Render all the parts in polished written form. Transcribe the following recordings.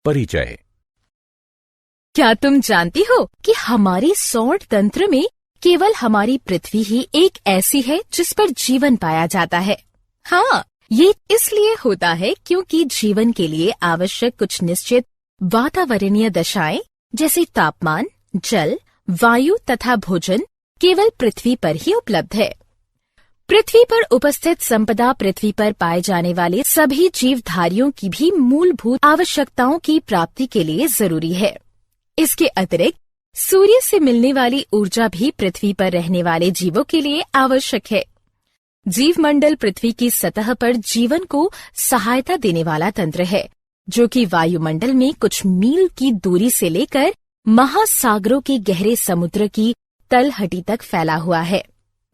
परिचय। क्या तुम जानती हो कि हमारे सौर तंत्र में केवल हमारी पृथ्वी ही एक ऐसी है जिस पर जीवन पाया जाता है। हाँ, ये इसलिए होता है क्योंकि जीवन के लिए आवश्यक कुछ निश्चित वातावरणीय दशाएं जैसे तापमान, जल, वायु तथा भोजन केवल पृथ्वी पर ही उपलब्ध है। पृथ्वी पर उपस्थित संपदा पृथ्वी पर पाए जाने वाले सभी जीवधारियों की भी मूलभूत आवश्यकताओं की प्राप्ति के लिए जरूरी है। इसके अतिरिक्त सूर्य से मिलने वाली ऊर्जा भी पृथ्वी पर रहने वाले जीवों के लिए आवश्यक है। जीवमंडल पृथ्वी की सतह पर जीवन को सहायता देने वाला तंत्र है, जो कि वायुमंडल में कुछ मील की दूरी से लेकर महासागरों के गहरे समुद्र की तलहटी तक फैला हुआ है।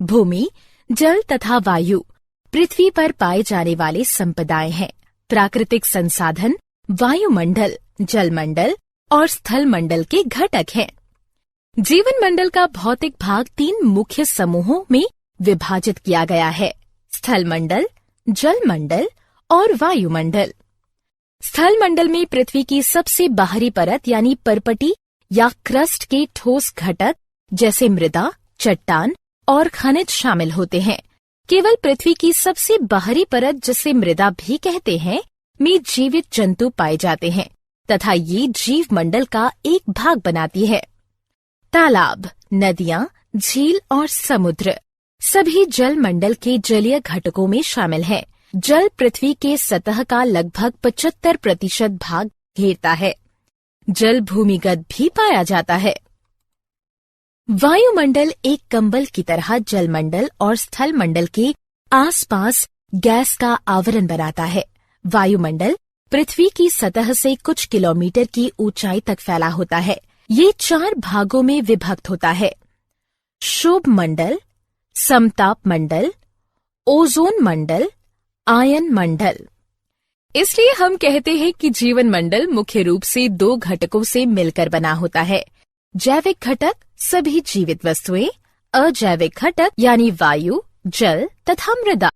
भूमि, जल तथा वायु पृथ्वी पर पाए जाने वाले संपदाएं हैं। प्राकृतिक संसाधन वायुमंडल, जलमंडल और स्थल मंडल के घटक हैं। जीवन मंडल का भौतिक भाग 3 मुख्य समूहों में विभाजित किया गया है: स्थल मंडल, जल मंडल और वायुमंडल। स्थल मंडल में पृथ्वी की सबसे बाहरी परत यानी परपटी या क्रस्ट के ठोस घटक जैसे मृदा, चट्टान और खनिज शामिल होते हैं। केवल पृथ्वी की सबसे बाहरी परत, जिसे मृदा भी कहते हैं, में जीवित जंतु पाए जाते हैं तथा ये जीव मंडल का एक भाग बनाती है। तालाब, नदियां, झील और समुद्र सभी जल मंडल के जलीय घटकों में शामिल हैं। जल पृथ्वी के सतह का लगभग 75% भाग घेरता है। जल भूमिगत भी पाया जाता है। वायुमंडल एक कंबल की तरह जलमंडल और स्थल मंडल के आसपास गैस का आवरण बनाता है। वायुमंडल पृथ्वी की सतह से कुछ किलोमीटर की ऊंचाई तक फैला होता है। ये 4 भागों में विभक्त होता है: क्षोभ मंडल, समताप मंडल, ओजोन मंडल, आयन मंडल। इसलिए हम कहते हैं कि जीवन मंडल मुख्य रूप से 2 घटकों से मिलकर बना होता है: जैविक घटक सभी जीवित वस्तुएं, अजैविक घटक यानी वायु, जल तथा मृदा।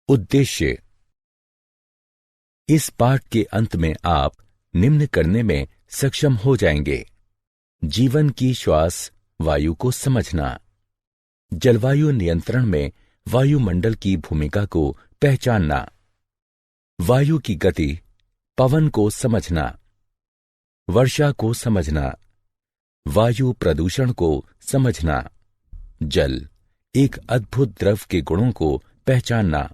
उद्देश्य। इस पाठ के अंत में आप निम्न करने में सक्षम हो जाएंगे: जीवन की श्वास वायु को समझना, जलवायु नियंत्रण में वायुमंडल की भूमिका को पहचानना, वायु की गति, पवन को समझना, वर्षा को समझना, वायु प्रदूषण को समझना, जल एक अद्भुत द्रव के गुणों को पहचानना,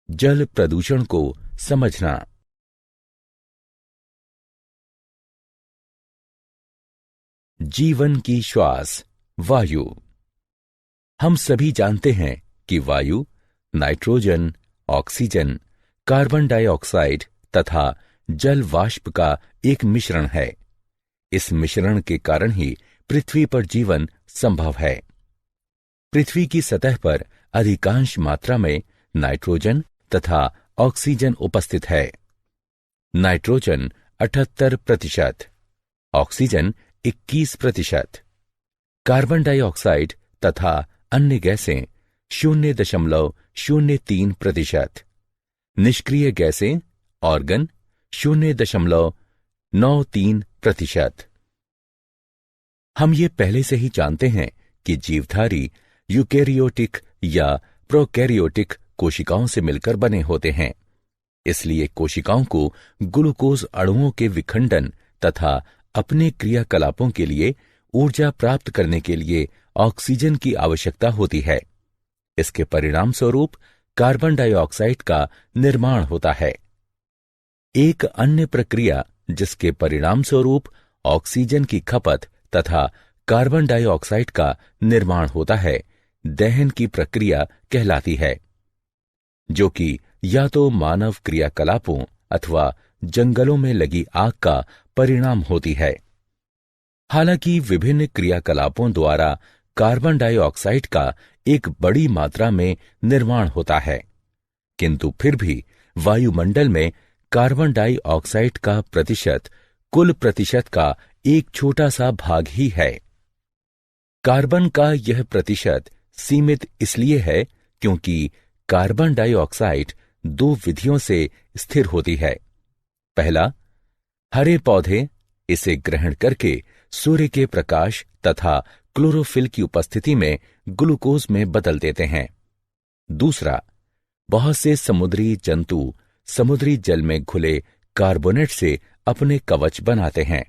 जल प्रदूषण को समझना। जीवन की श्वास वायु। हम सभी जानते हैं कि वायु नाइट्रोजन, ऑक्सीजन, कार्बन डाइऑक्साइड तथा जल वाष्प का एक मिश्रण है। इस मिश्रण के कारण ही पृथ्वी पर जीवन संभव है। पृथ्वी की सतह पर अधिकांश मात्रा में नाइट्रोजन तथा ऑक्सीजन उपस्थित है। नाइट्रोजन 78%, ऑक्सीजन 21%, कार्बन डाइऑक्साइड तथा अन्य गैसें 0.03%, निष्क्रिय गैसें ऑर्गन 0.93%। हम ये पहले से ही जानते हैं कि जीवधारी यूकेरियोटिक या प्रोकैरियोटिक कोशिकाओं से मिलकर बने होते हैं। इसलिए कोशिकाओं को ग्लूकोज अणुओं के विखंडन तथा अपने क्रियाकलापों के लिए ऊर्जा प्राप्त करने के लिए ऑक्सीजन की आवश्यकता होती है। इसके परिणाम स्वरूप कार्बन डाइऑक्साइड का निर्माण होता है। एक अन्य प्रक्रिया जिसके परिणाम स्वरूप ऑक्सीजन की खपत तथा कार्बन डाइऑक्साइड का निर्माण होता है, दहन की प्रक्रिया कहलाती है, जो कि या तो मानव क्रियाकलापों अथवा जंगलों में लगी आग का परिणाम होती है। हालांकि विभिन्न क्रियाकलापों द्वारा कार्बन डाइऑक्साइड का एक बड़ी मात्रा में निर्माण होता है, किंतु फिर भी वायुमंडल में कार्बन डाइऑक्साइड का प्रतिशत कुल प्रतिशत का एक छोटा सा भाग ही है। कार्बन का यह प्रतिशत सीमित इसलिए है क्योंकि कार्बन डाइऑक्साइड दो विधियों से स्थिर होती है। पहला, हरे पौधे इसे ग्रहण करके सूर्य के प्रकाश तथा क्लोरोफिल की उपस्थिति में ग्लूकोज में बदल देते हैं। दूसरा, बहुत से समुद्री जंतु समुद्री जल में घुले कार्बोनेट से अपने कवच बनाते हैं।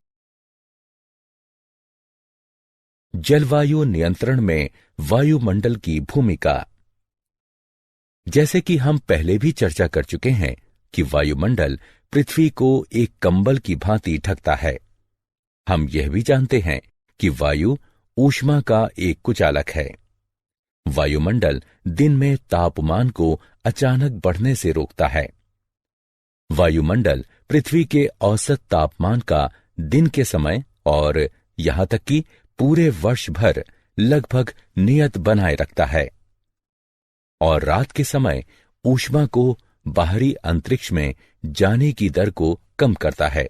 जलवायु नियंत्रण में वायुमंडल की भूमिका। जैसे कि हम पहले भी चर्चा कर चुके हैं कि वायुमंडल पृथ्वी को एक कंबल की भांति ढकता है। हम यह भी जानते हैं कि वायु ऊष्मा का एक कुचालक है। वायुमंडल दिन में तापमान को अचानक बढ़ने से रोकता है। वायुमंडल पृथ्वी के औसत तापमान का दिन के समय और यहां तक कि पूरे वर्ष भर लगभग नियत बनाए रखता है और रात के समय ऊष्मा को बाहरी अंतरिक्ष में जाने की दर को कम करता है।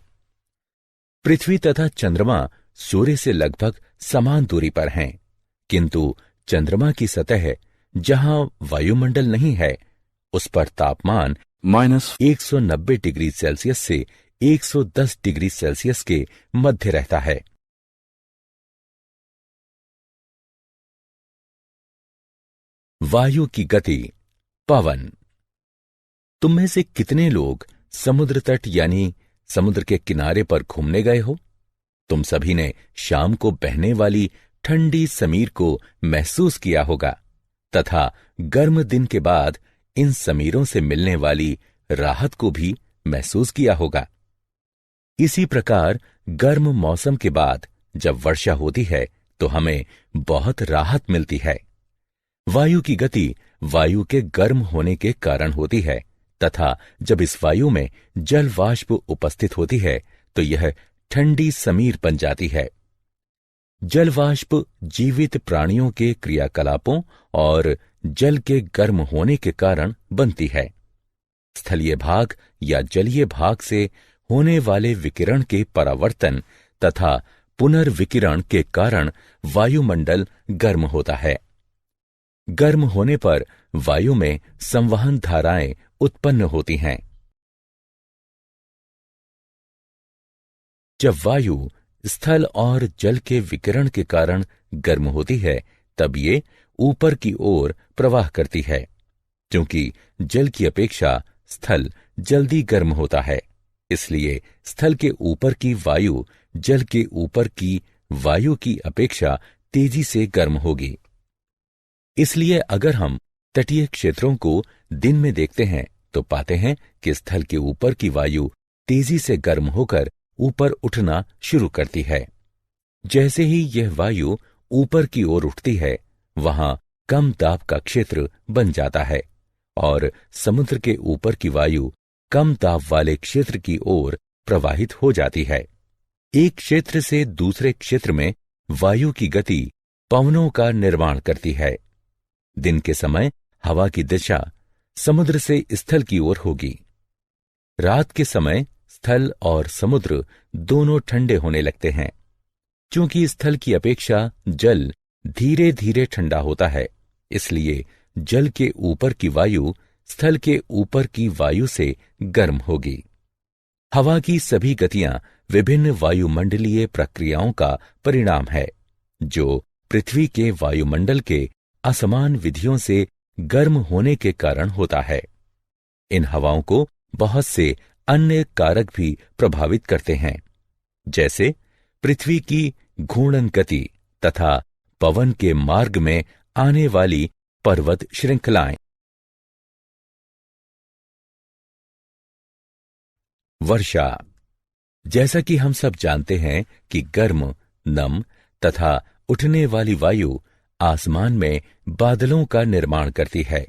पृथ्वी तथा चंद्रमा सूर्य से लगभग समान दूरी पर हैं, किंतु चंद्रमा की सतह जहां वायुमंडल नहीं है उस पर तापमान -190 डिग्री सेल्सियस से 110 डिग्री सेल्सियस के मध्य रहता है। वायु की गति। पवन। तुम में से कितने लोग समुद्र तट यानी समुद्र के किनारे पर घूमने गए हो? तुम सभी ने शाम को बहने वाली ठंडी समीर को महसूस किया होगा तथा गर्म दिन के बाद इन समीरों से मिलने वाली राहत को भी महसूस किया होगा। इसी प्रकार गर्म मौसम के बाद जब वर्षा होती है तो हमें बहुत राहत मिलती है। वायु की गति वायु के गर्म होने के कारण होती है तथा जब इस वायु में जल वाष्प उपस्थित होती है तो यह ठंडी समीर बन जाती है। जल वाष्प जीवित प्राणियों के क्रियाकलापों और जल के गर्म होने के कारण बनती है। स्थलीय भाग या जलीय भाग से होने वाले विकिरण के परावर्तन तथा पुनर्विकिरण के कारण वायुमंडल गर्म होता है। गर्म होने पर वायु में संवहन धाराएं उत्पन्न होती हैं। जब वायु स्थल और जल के विकिरण के कारण गर्म होती है तब ये ऊपर की ओर प्रवाह करती है। क्योंकि जल की अपेक्षा स्थल जल्दी गर्म होता है, इसलिए स्थल के ऊपर की वायु जल के ऊपर की वायु की अपेक्षा तेजी से गर्म होगी। इसलिए अगर हम तटीय क्षेत्रों को दिन में देखते हैं तो पाते हैं कि स्थल के ऊपर की वायु तेजी से गर्म होकर ऊपर उठना शुरू करती है। जैसे ही यह वायु ऊपर की ओर उठती है वहां कम दाब का क्षेत्र बन जाता है और समुद्र के ऊपर की वायु कम दाब वाले क्षेत्र की ओर प्रवाहित हो जाती है। एक क्षेत्र से दूसरे क्षेत्र में वायु की गति पवनों का निर्माण करती है। दिन के समय हवा की दिशा समुद्र से स्थल की ओर होगी। रात के समय स्थल और समुद्र दोनों ठंडे होने लगते हैं। क्योंकि स्थल की अपेक्षा जल धीरे धीरे ठंडा होता है, इसलिए जल के ऊपर की वायु स्थल के ऊपर की वायु से गर्म होगी। हवा की सभी गतियां विभिन्न वायुमंडलीय प्रक्रियाओं का परिणाम है, जो पृथ्वी के वायुमंडल के असमान विधियों से गर्म होने के कारण होता है। इन हवाओं को बहुत से अन्य कारक भी प्रभावित करते हैं, जैसे पृथ्वी की घूर्णन गति तथा पवन के मार्ग में आने वाली पर्वत श्रृंखलाएं। वर्षा। जैसा कि हम सब जानते हैं कि गर्म, नम तथा उठने वाली वायु आसमान में बादलों का निर्माण करती है।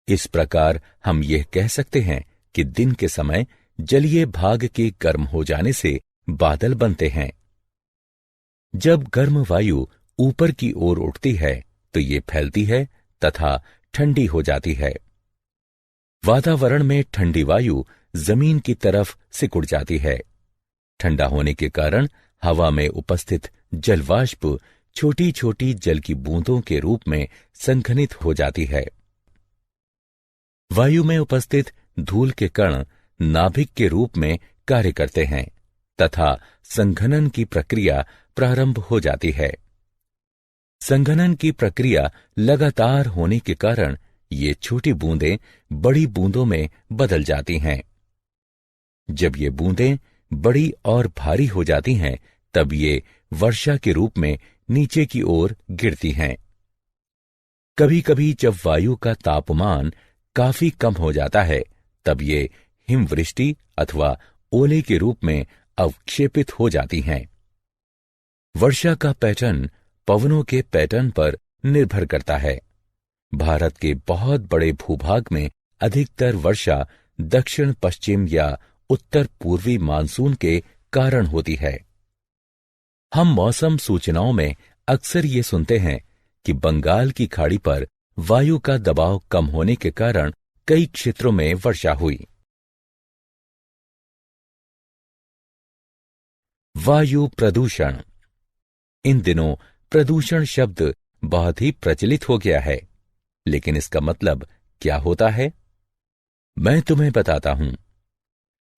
इस प्रकार हम यह कह सकते हैं कि दिन के समय जलीय भाग के गर्म हो जाने से बादल बनते हैं। जब गर्म वायु ऊपर की ओर उठती है तो ये फैलती है तथा ठंडी हो जाती है। वातावरण में ठंडी वायु जमीन की तरफ सिकुड़ जाती है। ठंडा होने के कारण हवा में उपस्थित जलवाष्प छोटी छोटी जल की बूंदों के रूप में संघनित हो जाती है। वायु में उपस्थित धूल के कण नाभिक के रूप में कार्य करते हैं तथा संघनन की प्रक्रिया प्रारंभ हो जाती है। संघनन की प्रक्रिया लगातार होने के कारण ये छोटी बूंदें बड़ी बूंदों में बदल जाती हैं। जब ये बूंदें बड़ी और भारी हो जाती हैं, तब ये वर्षा के रूप में नीचे की ओर गिरती हैं। कभी कभी जब वायु का तापमान काफी कम हो जाता है, तब ये हिमवृष्टि अथवा ओले के रूप में अवक्षेपित हो जाती हैं। वर्षा का पैटर्न पवनों के पैटर्न पर निर्भर करता है। भारत के बहुत बड़े भूभाग में अधिकतर वर्षा दक्षिण पश्चिम या उत्तर पूर्वी मानसून के कारण होती है। हम मौसम सूचनाओं में अक्सर ये सुनते हैं कि बंगाल की खाड़ी पर वायु का दबाव कम होने के कारण कई क्षेत्रों में वर्षा हुई। वायु प्रदूषण। इन दिनों प्रदूषण शब्द बहुत ही प्रचलित हो गया है, लेकिन इसका मतलब क्या होता है, मैं तुम्हें बताता हूं।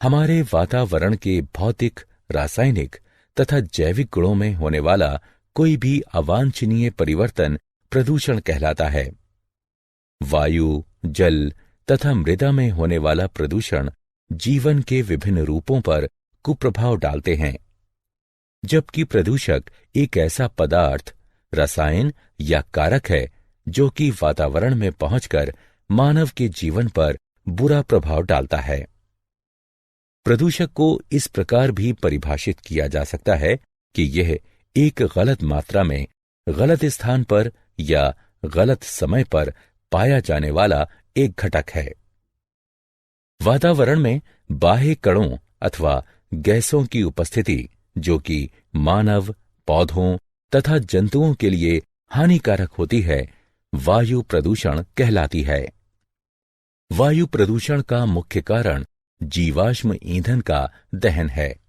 हमारे वातावरण के भौतिक, रासायनिक तथा जैविक गुणों में होने वाला कोई भी अवांछनीय परिवर्तन प्रदूषण कहलाता है। वायु, जल तथा मृदा में होने वाला प्रदूषण जीवन के विभिन्न रूपों पर कुप्रभाव डालते हैं। जबकि प्रदूषक एक ऐसा पदार्थ, रसायन या कारक है जो कि वातावरण में पहुंचकर मानव के जीवन पर बुरा प्रभाव डालता है। प्रदूषक को इस प्रकार भी परिभाषित किया जा सकता है कि यह एक गलत मात्रा में, गलत स्थान पर या गलत समय पर पाया जाने वाला एक घटक है। वातावरण में बाह्य कणों अथवा गैसों की उपस्थिति जो कि मानव, पौधों तथा जंतुओं के लिए हानिकारक होती है, वायु प्रदूषण कहलाती है। वायु प्रदूषण का मुख्य कारण जीवाश्म ईंधन का दहन है।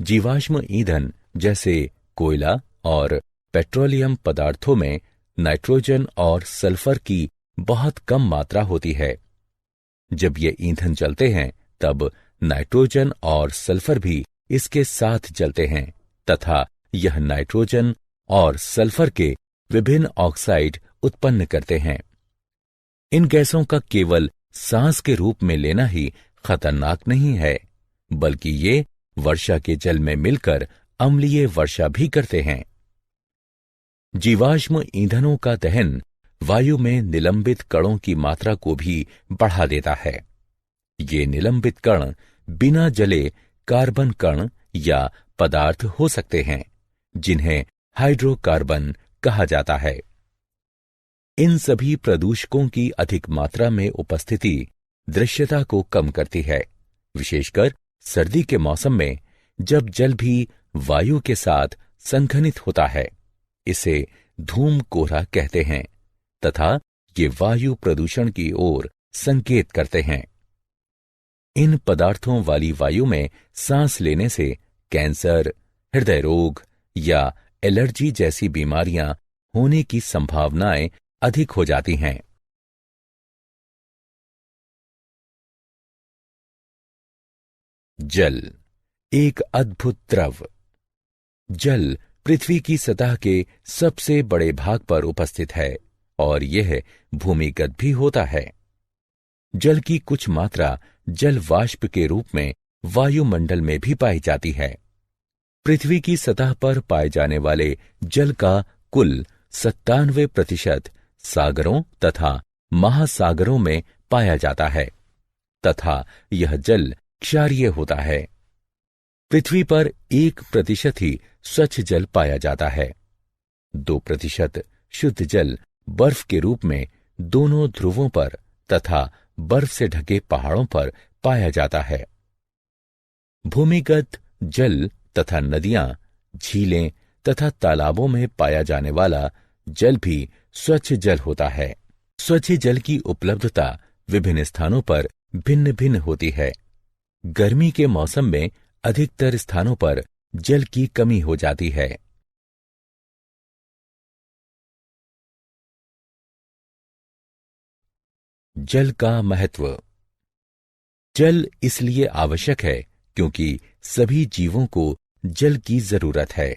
जीवाश्म ईंधन जैसे कोयला और पेट्रोलियम पदार्थों में नाइट्रोजन और सल्फर की बहुत कम मात्रा होती है। जब ये ईंधन जलते हैं, तब नाइट्रोजन और सल्फर भी इसके साथ जलते हैं तथा यह नाइट्रोजन और सल्फर के विभिन्न ऑक्साइड उत्पन्न करते हैं। इन गैसों का केवल सांस के रूप में लेना ही खतरनाक नहीं है, बल्कि ये वर्षा के जल में मिलकर अम्लीय वर्षा भी करते हैं। जीवाश्म ईंधनों का दहन वायु में निलंबित कणों की मात्रा को भी बढ़ा देता है। ये निलंबित कण बिना जले कार्बन कण या पदार्थ हो सकते हैं, जिन्हें हाइड्रोकार्बन कहा जाता है। इन सभी प्रदूषकों की अधिक मात्रा में उपस्थिति दृश्यता को कम करती है, विशेषकर सर्दी के मौसम में जब जल भी वायु के साथ संघनित होता है। इसे धूम कोहरा कहते हैं तथा ये वायु प्रदूषण की ओर संकेत करते हैं। इन पदार्थों वाली वायु में सांस लेने से कैंसर, हृदय रोग या एलर्जी जैसी बीमारियां होने की संभावनाएं अधिक हो जाती हैं। जल एक अद्भुत द्रव। जल पृथ्वी की सतह के सबसे बड़े भाग पर उपस्थित है और यह भूमिगत भी होता है। जल की कुछ मात्रा जल वाष्प के रूप में वायुमंडल में भी पाई जाती है। पृथ्वी की सतह पर पाए जाने वाले जल का कुल 97% सागरों तथा महासागरों में पाया जाता है तथा यह जल क्षारीय होता है। पृथ्वी पर 1% ही स्वच्छ जल पाया जाता है। 2% शुद्ध जल बर्फ के रूप में दोनों ध्रुवों पर तथा बर्फ से ढके पहाड़ों पर पाया जाता है। भूमिगत जल तथा नदियां, झीलें तथा तालाबों में पाया जाने वाला जल भी स्वच्छ जल होता है। स्वच्छ जल की उपलब्धता विभिन्न स्थानों पर भिन्न भिन्न होती है। गर्मी के मौसम में अधिकतर स्थानों पर जल की कमी हो जाती है। जल का महत्व। जल इसलिए आवश्यक है क्योंकि सभी जीवों को जल की जरूरत है।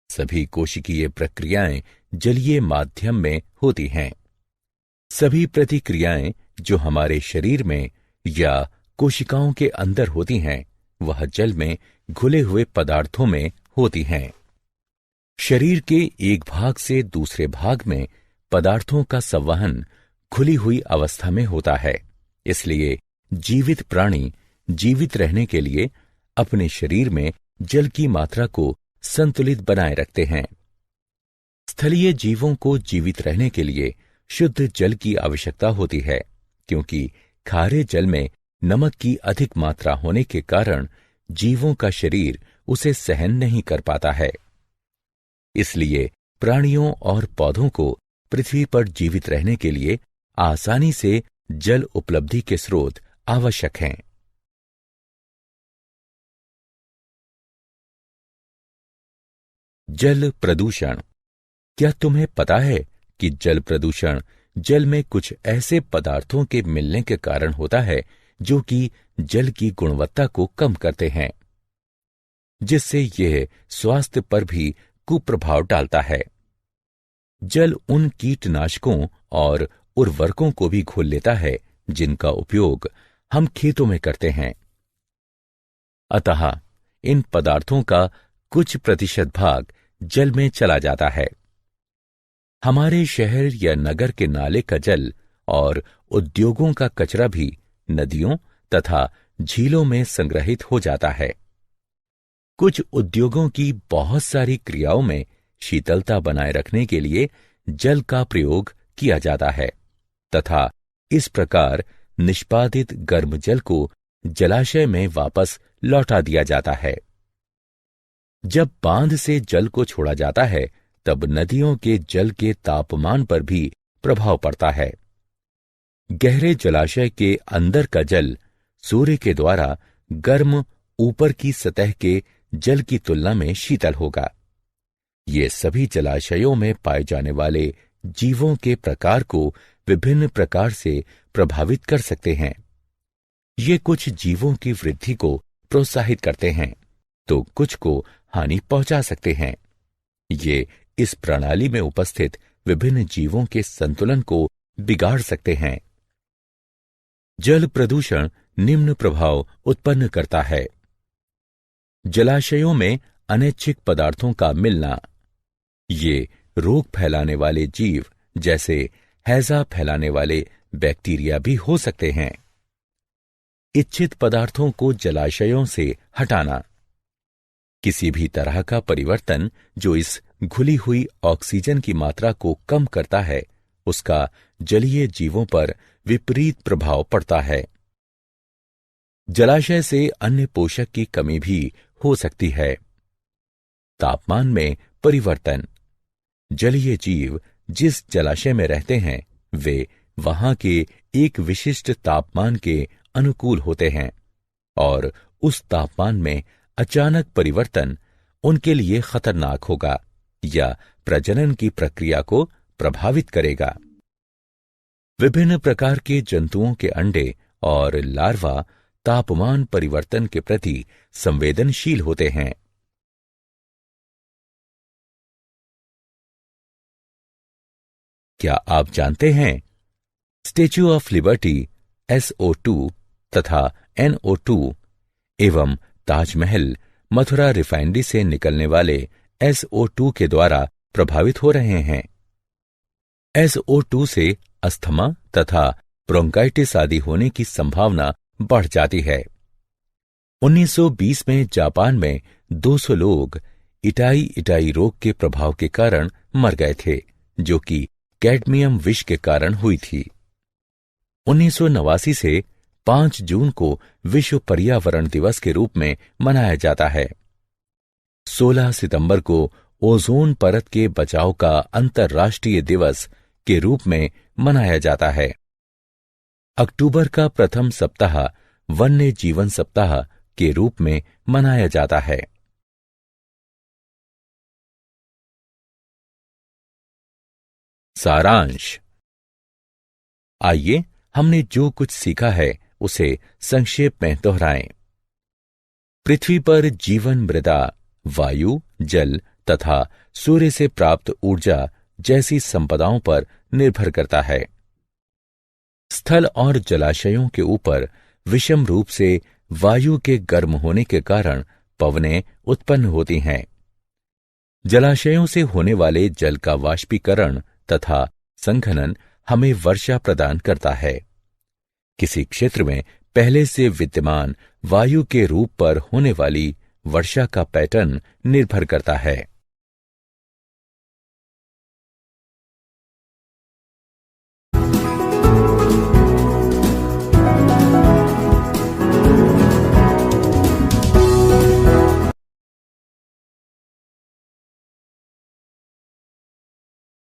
सभी कोशिकीय प्रक्रियाएं जलीय माध्यम में होती हैं। सभी प्रतिक्रियाएं जो हमारे शरीर में या कोशिकाओं के अंदर होती हैं, वह जल में घुले हुए पदार्थों में होती हैं। शरीर के एक भाग से दूसरे भाग में पदार्थों का संवहन खुली हुई अवस्था में होता है। इसलिए जीवित प्राणी जीवित रहने के लिए अपने शरीर में जल की मात्रा को संतुलित बनाए रखते हैं। स्थलीय जीवों को जीवित रहने के लिए शुद्ध जल की आवश्यकता होती है, क्योंकि खारे जल में नमक की अधिक मात्रा होने के कारण जीवों का शरीर उसे सहन नहीं कर पाता है। इसलिए प्राणियों और पौधों को पृथ्वी पर जीवित रहने के लिए आसानी से जल उपलब्धि के स्रोत आवश्यक हैं। जल प्रदूषण। क्या तुम्हें पता है कि जल प्रदूषण जल में कुछ ऐसे पदार्थों के मिलने के कारण होता है जो कि जल की गुणवत्ता को कम करते हैं, जिससे यह स्वास्थ्य पर भी कुप्रभाव डालता है। जल उन कीटनाशकों और उर्वरकों को भी घोल लेता है जिनका उपयोग हम खेतों में करते हैं। अतः इन पदार्थों का कुछ प्रतिशत भाग जल में चला जाता है। हमारे शहर या नगर के नाले का जल और उद्योगों का कचरा भी नदियों तथा झीलों में संग्रहित हो जाता है। कुछ उद्योगों की बहुत सारी क्रियाओं में शीतलता बनाए रखने के लिए जल का प्रयोग किया जाता है तथा इस प्रकार निष्पादित गर्म जल को जलाशय में वापस लौटा दिया जाता है। जब बांध से जल को छोड़ा जाता है, तब नदियों के जल के तापमान पर भी प्रभाव पड़ता है। गहरे जलाशय के अंदर का जल सूर्य के द्वारा गर्म ऊपर की सतह के जल की तुलना में शीतल होगा। ये सभी जलाशयों में पाए जाने वाले जीवों के प्रकार को विभिन्न प्रकार से प्रभावित कर सकते हैं। ये कुछ जीवों की वृद्धि को प्रोत्साहित करते हैं, तो कुछ को हानि पहुंचा सकते हैं। ये इस प्रणाली में उपस्थित विभिन्न जीवों के संतुलन को बिगाड़ सकते हैं। जल प्रदूषण निम्न प्रभाव उत्पन्न करता है। जलाशयों में अनैच्छिक पदार्थों का मिलना। ये रोग फैलाने वाले जीव जैसे हैजा फैलाने वाले बैक्टीरिया भी हो सकते हैं। इच्छित पदार्थों को जलाशयों से हटाना। किसी भी तरह का परिवर्तन जो इस घुली हुई ऑक्सीजन की मात्रा को कम करता है, उसका जलीय जीवों पर विपरीत प्रभाव पड़ता है। जलाशय से अन्य पोषक की कमी भी हो सकती है। तापमान में परिवर्तन। जलीय जीव जिस जलाशय में रहते हैं, वे वहां के एक विशिष्ट तापमान के अनुकूल होते हैं और उस तापमान में अचानक परिवर्तन उनके लिए खतरनाक होगा या प्रजनन की प्रक्रिया को प्रभावित करेगा। विभिन्न प्रकार के जंतुओं के अंडे और लार्वा तापमान परिवर्तन के प्रति संवेदनशील होते हैं। क्या आप जानते हैं स्टैच्यू ऑफ लिबर्टी SO2 तथा NO2 एवं ताजमहल मथुरा रिफाइनरी से निकलने वाले SO2 के द्वारा प्रभावित हो रहे हैं। SO2 से अस्थमा तथा ब्रोंकाइटिस आदि होने की संभावना बढ़ जाती है। 1920 में जापान में 200 लोग इटाई रोग के प्रभाव के कारण मर गए थे, जो कि कैडमियम विष के कारण हुई थी। 1989 से 5 जून को विश्व पर्यावरण दिवस के रूप में मनाया जाता है। 16 सितंबर को ओजोन परत के बचाव का अंतर्राष्ट्रीय दिवस के रूप में मनाया जाता है। अक्टूबर का प्रथम सप्ताह वन्य जीवन सप्ताह के रूप में मनाया जाता है। सारांश। आइए हमने जो कुछ सीखा है उसे संक्षेप में दोहराएं। पृथ्वी पर जीवन मृदा, वायु, जल तथा सूर्य से प्राप्त ऊर्जा जैसी संपदाओं पर निर्भर करता है। स्थल और जलाशयों के ऊपर विषम रूप से वायु के गर्म होने के कारण पवनें उत्पन्न होती हैं। जलाशयों से होने वाले जल का वाष्पीकरण तथा संघनन हमें वर्षा प्रदान करता है। किसी क्षेत्र में पहले से विद्यमान वायु के रूप पर होने वाली वर्षा का पैटर्न निर्भर करता है।